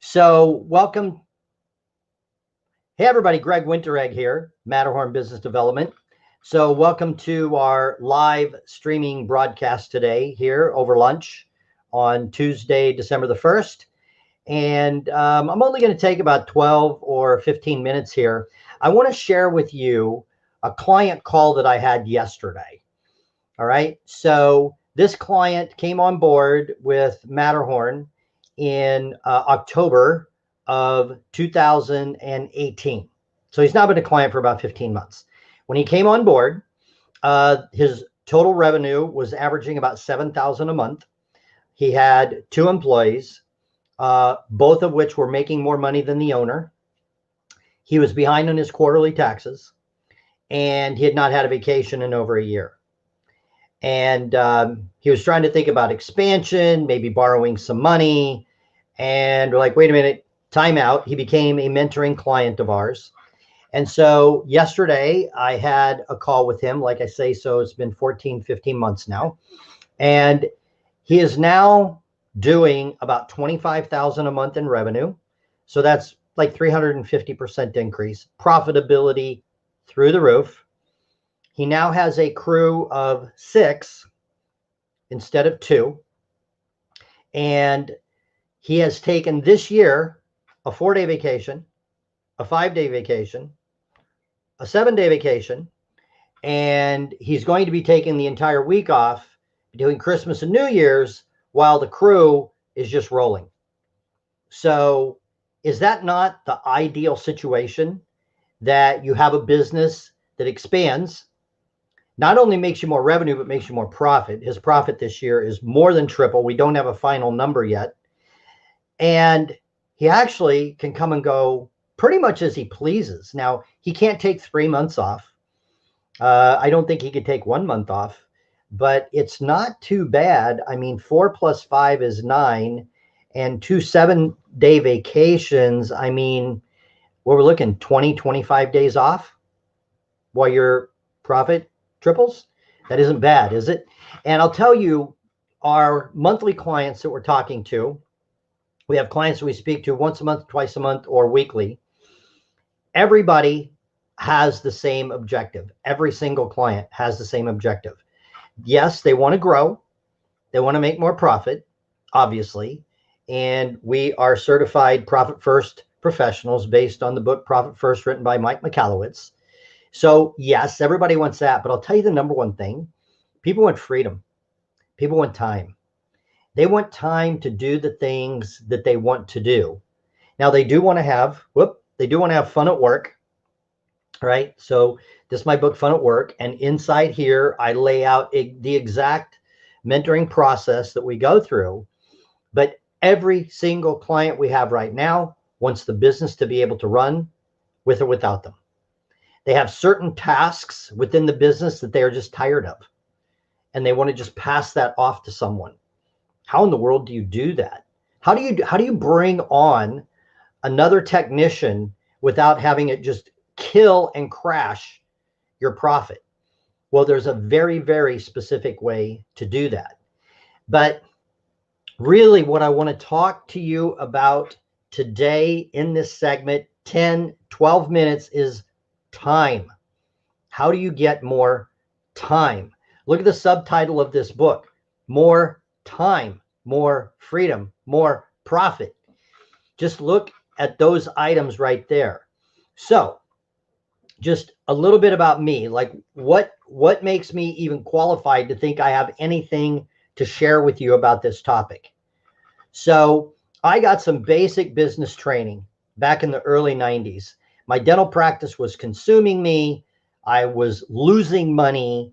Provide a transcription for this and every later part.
So welcome. Hey, everybody. Greg Winteregg here, Matterhorn Business Development. So welcome to our live streaming broadcast today here over lunch on Tuesday, December the 1st. And I'm only going to take about 12 or 15 minutes here. I want to share with you a client call that I had yesterday. All right. So this client came on board with Matterhorn in October of 2018. So he's now been a client for about 15 months. When he came on board, his total revenue was averaging about 7,000 a month. He had two employees, both of which were making more money than the owner. He was behind on his quarterly taxes, and he had not had a vacation in over a year. And he was trying to think about expansion, maybe borrowing some money. And we're like, wait a minute, time out. He became a mentoring client of ours. And so yesterday I had a call with him, like I say, so it's been 14, 15 months now. And he is now doing about 25,000 a month in revenue. So that's like 350% increase. Profitability through the roof. He now has a crew of 6 instead of 2. And he has taken this year a 4-day vacation, a 5-day vacation, a 7-day vacation, and he's going to be taking the entire week off doing Christmas and New Year's while the crew is just rolling. So is that not the ideal situation, that you have a business that expands, not only makes you more revenue, but makes you more profit? His profit this year is more than triple. We don't have a final number yet. And he actually can come and go pretty much as he pleases. Now, he can't take 3 months off. I don't think he could take 1 month off, but it's not too bad. I mean, 4 plus 5 is 9, and 2 7-day vacations. I mean, we're looking 20, 25 days off while your profit triples. That isn't bad, is it? And I'll tell you, our monthly clients that we're talking to, we have clients that we speak to once a month, twice a month, or weekly. Everybody has the same objective. Every single client has the same objective. Yes, they want to grow. They want to make more profit, obviously. And we are certified Profit First professionals based on the book Profit First, written by Mike Michalowicz. So yes, everybody wants that, but I'll tell you the number one thing. People want freedom. People want time. They want time to do the things that they want to do. Now they do want to have, fun at work, right? So this is my book, Fun at Work. And inside here, I lay out the exact mentoring process that we go through. But every single client we have right now wants the business to be able to run with or without them. They have certain tasks within the business that they are just tired of, and they want to just pass that off to someone. How in the world do you do that? How do you bring on another technician without having it just kill and crash your profit? Well, there's a very, very specific way to do that. But really what I want to talk to you about today in this segment, 10, 12 minutes, is time. How do you get more time? Look at the subtitle of this book: More Time, More Freedom, More Profit. Just look at those items right there. So just a little bit about me, like what makes me even qualified to think I have anything to share with you about this topic. So I got some basic business training back in the early 90s. My dental practice was consuming me. I was losing money,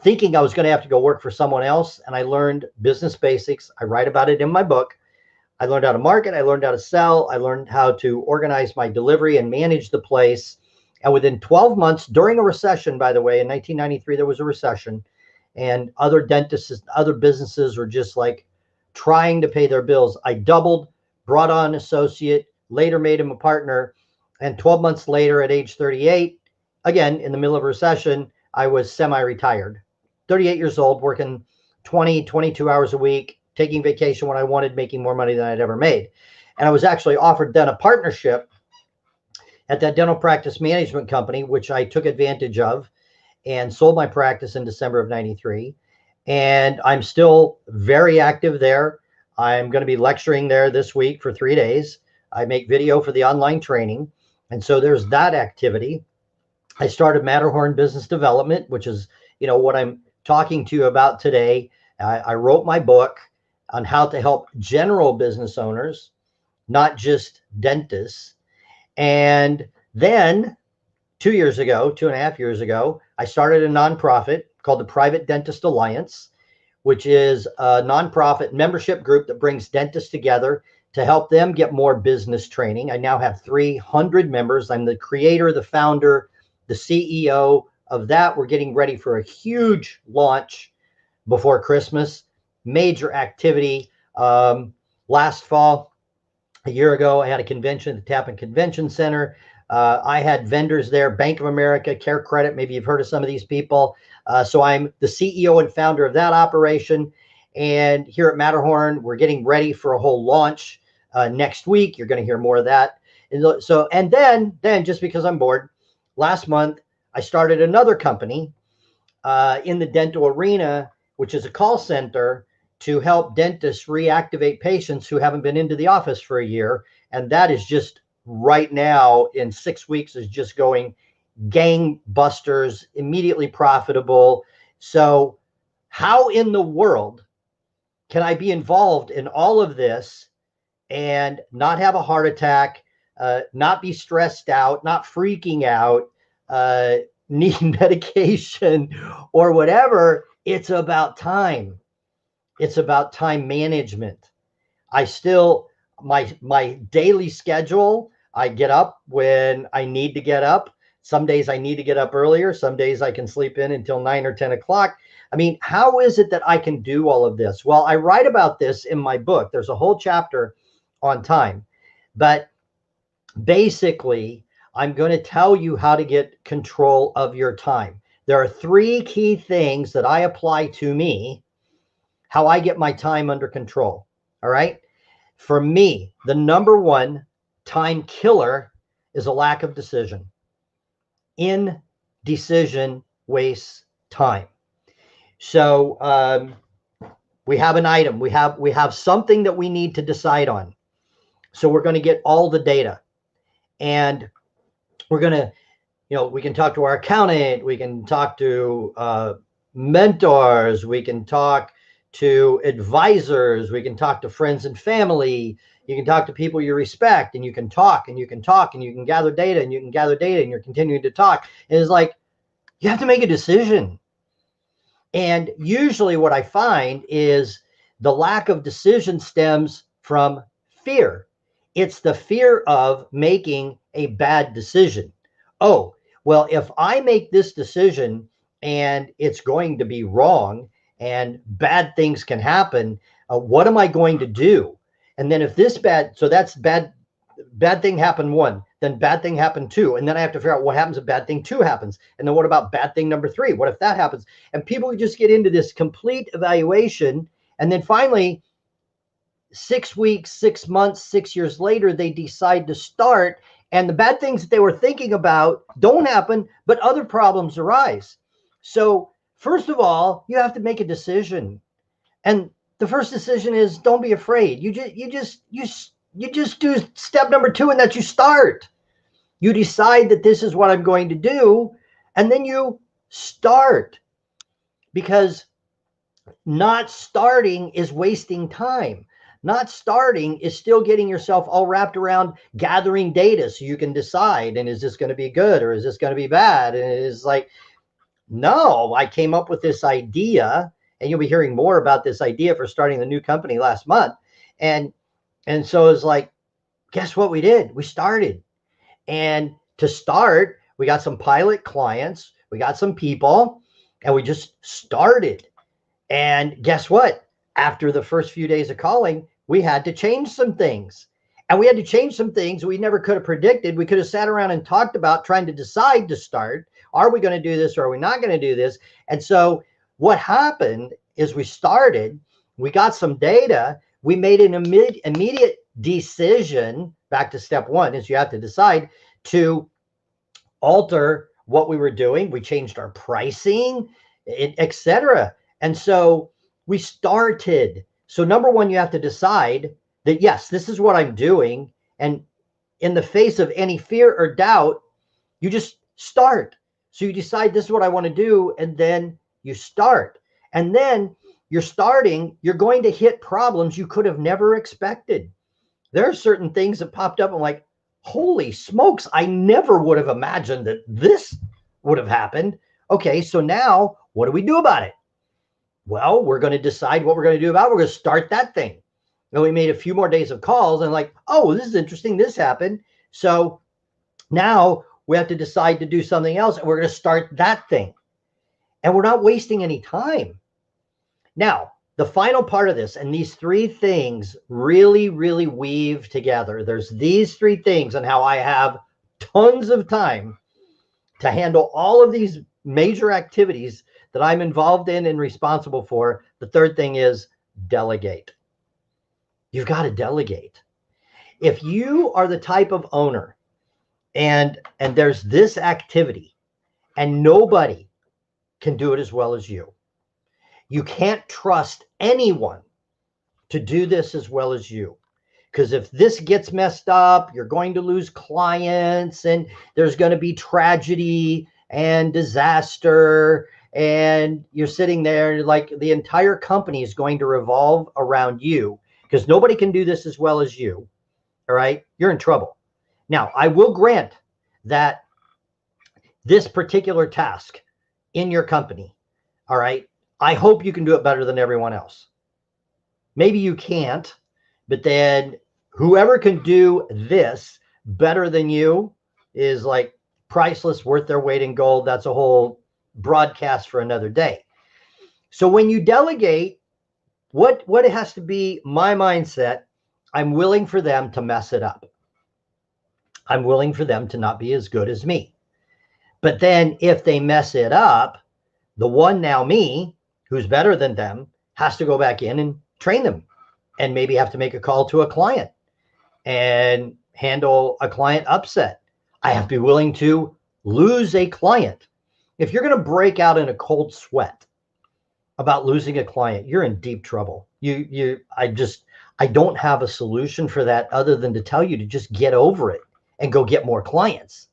thinking I was going to have to go work for someone else. And I learned business basics. I write about it in my book. I learned how to market. I learned how to sell. I learned how to organize my delivery and manage the place. And within 12 months, during a recession, by the way, in 1993, there was a recession, and other dentists, other businesses were just like trying to pay their bills. I doubled, brought on an associate, later made him a partner. And 12 months later, at age 38, again, in the middle of a recession, I was semi-retired. 38 years old, working 20, 22 hours a week, taking vacation when I wanted, making more money than I'd ever made. And I was actually offered then a partnership at that dental practice management company, which I took advantage of and sold my practice in December of 93. And I'm still very active there. I'm going to be lecturing there this week for 3 days. I make video for the online training. And so there's that activity. I started Matterhorn Business Development, which is, what I'm talking to you about today. I wrote my book on how to help general business owners, not just dentists. And then 2.5 years ago, I started a nonprofit called the Private Dentist Alliance, which is a nonprofit membership group that brings dentists together to help them get more business training. I now have 300 members. I'm the creator, the founder, the CEO of that. We're getting ready for a huge launch before Christmas, major activity. Last fall, a year ago, I had a convention at the Tappan Convention Center. I had vendors there, Bank of America, Care Credit. Maybe you've heard of some of these people. So I'm the CEO and founder of that operation. And here at Matterhorn, we're getting ready for a whole launch next week. You're going to hear more of that. And then just because I'm bored, last month, I started another company in the dental arena, which is a call center to help dentists reactivate patients who haven't been into the office for a year. And that is just right now in 6 weeks is just going gangbusters, immediately profitable. So how in the world can I be involved in all of this and not have a heart attack, not be stressed out, not freaking out, need medication or whatever? It's about time. It's about time management. My daily schedule, I get up when I need to get up. Some days I need to get up earlier. Some days I can sleep in until 9 or 10 o'clock. I mean, how is it that I can do all of this? Well, I write about this in my book. There's a whole chapter on time. But basically, I'm going to tell you how to get control of your time. There are 3 key things that I apply to me, how I get my time under control. All right. For me, the number one time killer is a lack of decision. Indecision wastes time. So we have an item. We have something that we need to decide on. So we're going to get all the data, and we're going to, we can talk to our accountant. We can talk to mentors. We can talk to advisors. We can talk to friends and family. You can talk to people you respect, and you can talk and you can talk and you can gather data and you can gather data and you're continuing to talk. And it's like, you have to make a decision. And usually what I find is the lack of decision stems from fear. It's the fear of making a bad decision. Oh, well, if I make this decision and it's going to be wrong and bad things can happen, what am I going to do? And then if this so that's bad thing happened 1, then bad thing happened 2. And then I have to figure out what happens if bad thing 2 happens. And then what about bad thing number 3? What if that happens? And people just get into this complete evaluation. And then finally, 6 weeks, 6 months, 6 years later, they decide to start. And the bad things that they were thinking about don't happen, but other problems arise. So first of all, you have to make a decision. And the first decision is don't be afraid. You just do step number 2, and that's you start. You decide that this is what I'm going to do, and then you start. Because not starting is wasting time. Not starting is still getting yourself all wrapped around gathering data so you can decide, and is this going to be good or is this going to be bad? And it's like, no, I came up with this idea, and you'll be hearing more about this idea for starting the new company last month. And so it's like, guess what we did? We started. And to start, we got some pilot clients, we got some people, and we just started. And guess what? After the first few days of calling, we had to change some things. And we had to change some things we never could have predicted. We could have sat around and talked about trying to decide to start. Are we going to do this or are we not going to do this? And so what happened is we started, we got some data, we made an immediate decision, back to step one, is you have to decide to alter what we were doing. We changed our pricing, etc. And so we started. So number one, you have to decide that, yes, this is what I'm doing. And in the face of any fear or doubt, you just start. So you decide this is what I want to do, and then you start. And then you're starting, you're going to hit problems you could have never expected. There are certain things that popped up. I'm like, holy smokes, I never would have imagined that this would have happened. Okay, so now what do we do about it? Well, we're going to decide what we're going to do about it. We're going to start that thing. And we made a few more days of calls and like, oh, this is interesting. This happened. So now we have to decide to do something else, and we're going to start that thing. And we're not wasting any time. Now, the final part of this, and these three things really, really weave together. There's these three things and how I have tons of time to handle all of these major activities that I'm involved in and responsible for. The third thing is delegate. You've got to delegate. If you are the type of owner and there's this activity and nobody can do it as well as you, you can't trust anyone to do this as well as you. Because if this gets messed up, you're going to lose clients, and there's going to be tragedy and disaster. And you're sitting there like the entire company is going to revolve around you because nobody can do this as well as you. All right. You're in trouble. Now, I will grant that this particular task in your company, all right, I hope you can do it better than everyone else. Maybe you can't, but then whoever can do this better than you is like priceless, worth their weight in gold. That's a whole broadcast for another day. So when you delegate, what it has to be my mindset, I'm willing for them to mess it up. I'm willing for them to not be as good as me. But then if they mess it up, the one now me, who's better than them, has to go back in and train them and maybe have to make a call to a client and handle a client upset. I have to be willing to lose a client. If you're going to break out in a cold sweat about losing a client, you're in deep trouble. I don't have a solution for that other than to tell you to just get over it and go get more clients.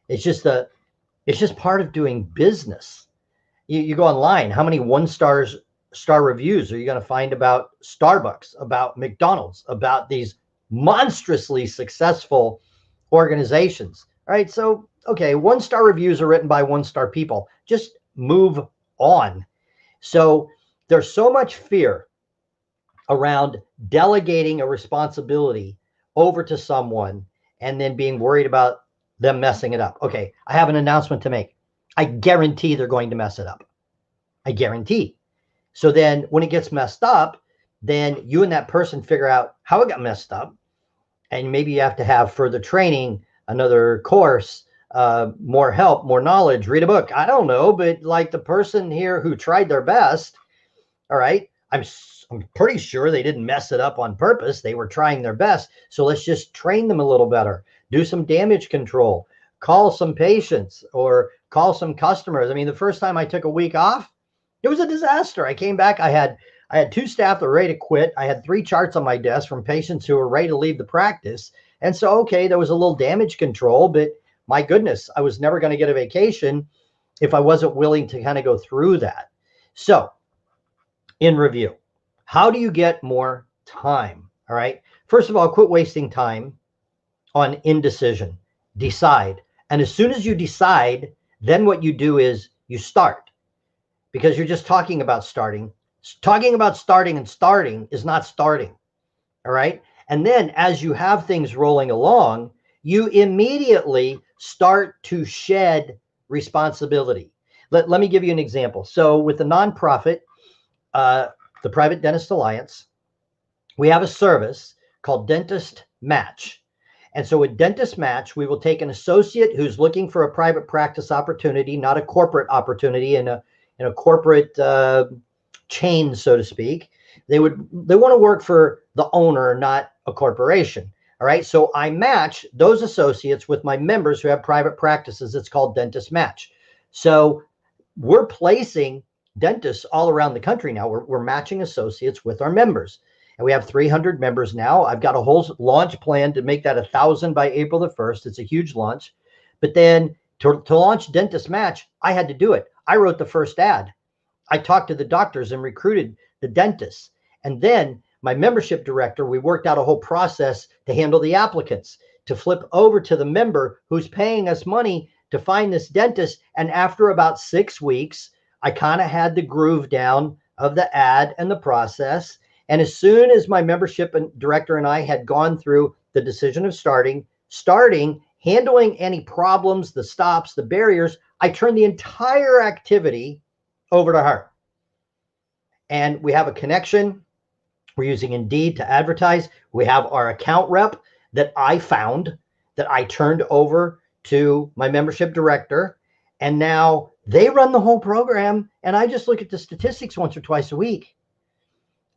It's just part of doing business. You go online, how many star reviews are you going to find about Starbucks, about McDonald's, about these monstrously successful organizations? All right. So, okay, 1-star reviews are written by 1-star people. Just move on. So there's so much fear around delegating a responsibility over to someone and then being worried about them messing it up. Okay, I have an announcement to make. I guarantee they're going to mess it up. I guarantee. So then when it gets messed up, then you and that person figure out how it got messed up. And maybe you have to have further training, another course, more help, more knowledge, read a book. I don't know, but like the person here who tried their best, all right, I'm pretty sure they didn't mess it up on purpose. They were trying their best. So let's just train them a little better, do some damage control, call some patients or call some customers. I mean, the first time I took a week off, it was a disaster. I came back, I had 2 staff that were ready to quit. I had 3 charts on my desk from patients who were ready to leave the practice. And so, okay, there was a little damage control, but my goodness, I was never going to get a vacation if I wasn't willing to kind of go through that. So in review, how do you get more time? All right. First of all, quit wasting time on indecision. Decide. And as soon as you decide, then what you do is you start, because you're just talking about starting. Talking about starting and starting is not starting. All right. And then as you have things rolling along, you immediately start to shed responsibility. Let me give you an example. So with the nonprofit, the Private Dentist Alliance, we have a service called Dentist Match. And so with Dentist Match, we will take an associate who's looking for a private practice opportunity, not a corporate opportunity in a corporate chain, so to speak. They want to work for the owner, not a corporation. All right. So I match those associates with my members who have private practices. It's called Dentist Match. So we're placing dentists all around the country now. We're matching associates with our members. And we have 300 members now. I've got a whole launch plan to make that 1,000 by April the 1st. It's a huge launch. But then to launch Dentist Match, I had to do it. I wrote the first ad. I talked to the doctors and recruited the dentists. And then my membership director, we worked out a whole process to handle the applicants, to flip over to the member who's paying us money to find this dentist. And after about 6 weeks, I kind of had the groove down of the ad and the process. And as soon as my membership director and I had gone through the decision of starting, handling any problems, the stops, the barriers, I turned the entire activity over to her. And we have a connection. We're using Indeed to advertise. We have our account rep that I found, that I turned over to my membership director. And now they run the whole program. And I just look at the statistics once or twice a week.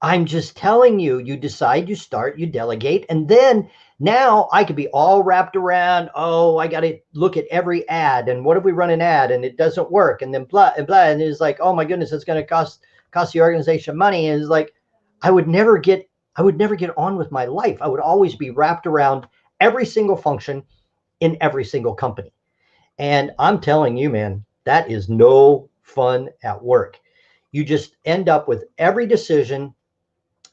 I'm just telling you, you decide, you start, you delegate. And then now I could be all wrapped around, oh, I got to look at every ad. And what if we run an ad and it doesn't work? And then blah, and blah. And it's like, oh my goodness, it's going to cost the organization money. And it's like, I would never get on with my life. I would always be wrapped around every single function in every single company. And I'm telling you, man, that is no fun at work. You just end up with every decision,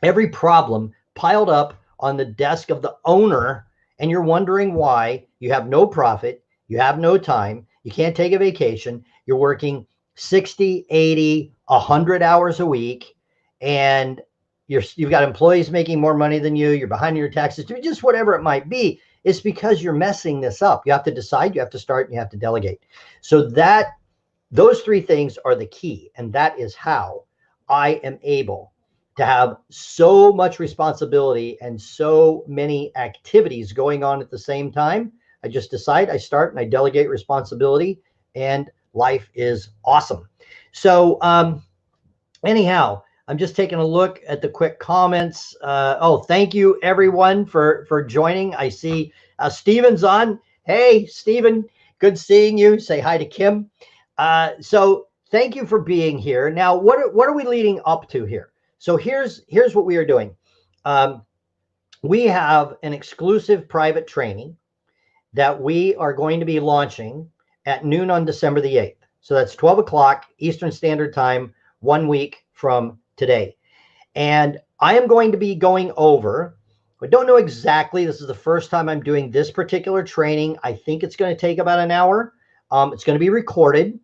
every problem piled up on the desk of the owner, and you're wondering why you have no profit, you have no time, you can't take a vacation, you're working 60, 80, 100 hours a week, and you've got employees making more money than you, you're behind your taxes, just whatever it might be. It's because you're messing this up. You have to decide, you have to start, and you have to delegate. So those three things are the key, and that is how I am able to have so much responsibility and so many activities going on at the same time. I just decide, I start, and I delegate responsibility, and life is awesome. So anyhow, I'm just taking a look at the quick comments. Thank you everyone for joining. I see Steven's on. Hey, Steven, good seeing you. Say hi to Kim. So thank you for being here. Now, what are we leading up to here? So here's what we are doing. We have an exclusive private training that we are going to be launching at noon on December the 8th. So that's 12 o'clock Eastern Standard Time, 1 week from today. And I am going to be going over, I don't know exactly, this is the first time I'm doing this particular training. I think it's going to take about an hour. It's going to be recorded,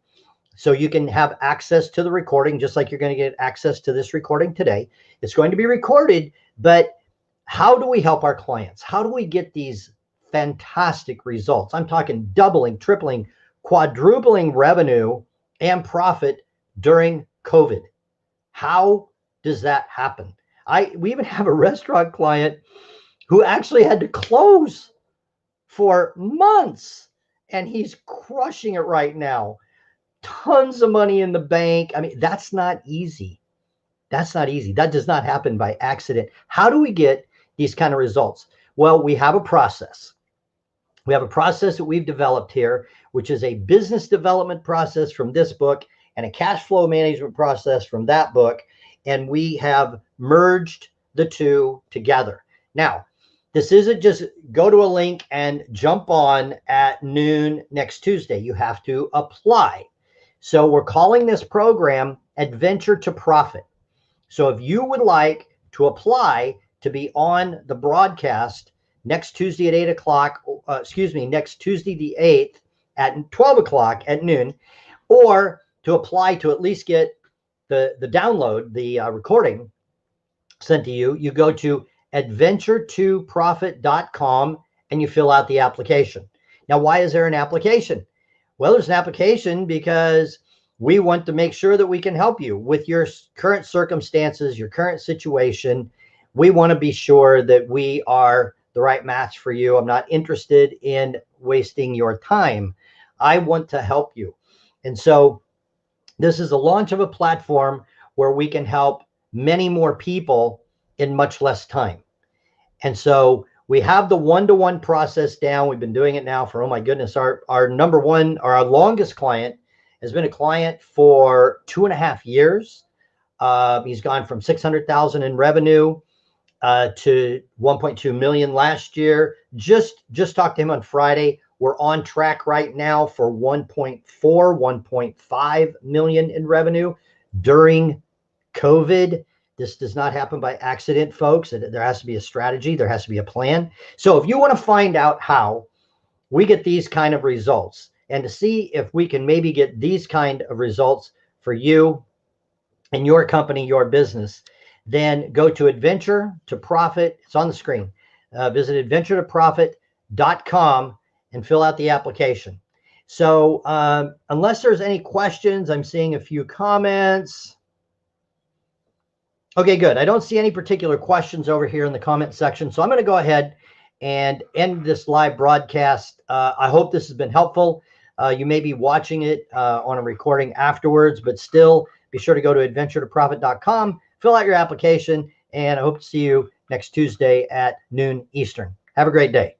so you can have access to the recording, just like you're going to get access to this recording today. It's going to be recorded, but how do we help our clients? How do we get these fantastic results? I'm talking doubling, tripling, quadrupling revenue and profit during COVID. How does that happen? We even have a restaurant client who actually had to close for months, and he's crushing it right now. Tons of money in the bank. I mean, that's not easy. That's not easy. That does not happen by accident. How do we get these kind of results? Well, we have a process. We have a process that we've developed here, which is a business development process from this book and a cash flow management process from that book. And we have merged the two together. Now, this isn't just go to a link and jump on at noon next Tuesday. You have to apply. So we're calling this program Adventure to Profit. So if you would like to apply to be on the broadcast next Tuesday at 8 o'clock, next Tuesday the 8th at 12 o'clock at noon, or to apply to at least get the download, the recording sent to you, you go to adventure2profit.com and you fill out the application. Now, why is there an application? Well, there's an application because we want to make sure that we can help you with your current circumstances, your current situation. We want to be sure that we are the right match for you. I'm not interested in wasting your time. I want to help you. And so this is the launch of a platform where we can help many more people in much less time. And so we have the one-to-one process down. We've been doing it now for, oh my goodness, our number one, or our longest client has been a client for 2.5 years. He's gone from 600,000 in revenue to 1.2 million last year. Just talked to him on Friday. We're on track right now for 1.4, 1.5 million in revenue during COVID. This does not happen by accident, folks. There has to be a strategy. There has to be a plan. So if you want to find out how we get these kind of results and to see if we can maybe get these kind of results for you and your company, your business, then go to Adventure to Profit. It's on the screen. Visit adventuretoprofit.com and fill out the application. So unless there's any questions, I'm seeing a few comments. Okay, good. I don't see any particular questions over here in the comment section. So I'm going to go ahead and end this live broadcast. I hope this has been helpful. You may be watching it on a recording afterwards, but still be sure to go to adventuretoprofit.com, fill out your application, and I hope to see you next Tuesday at noon Eastern. Have a great day.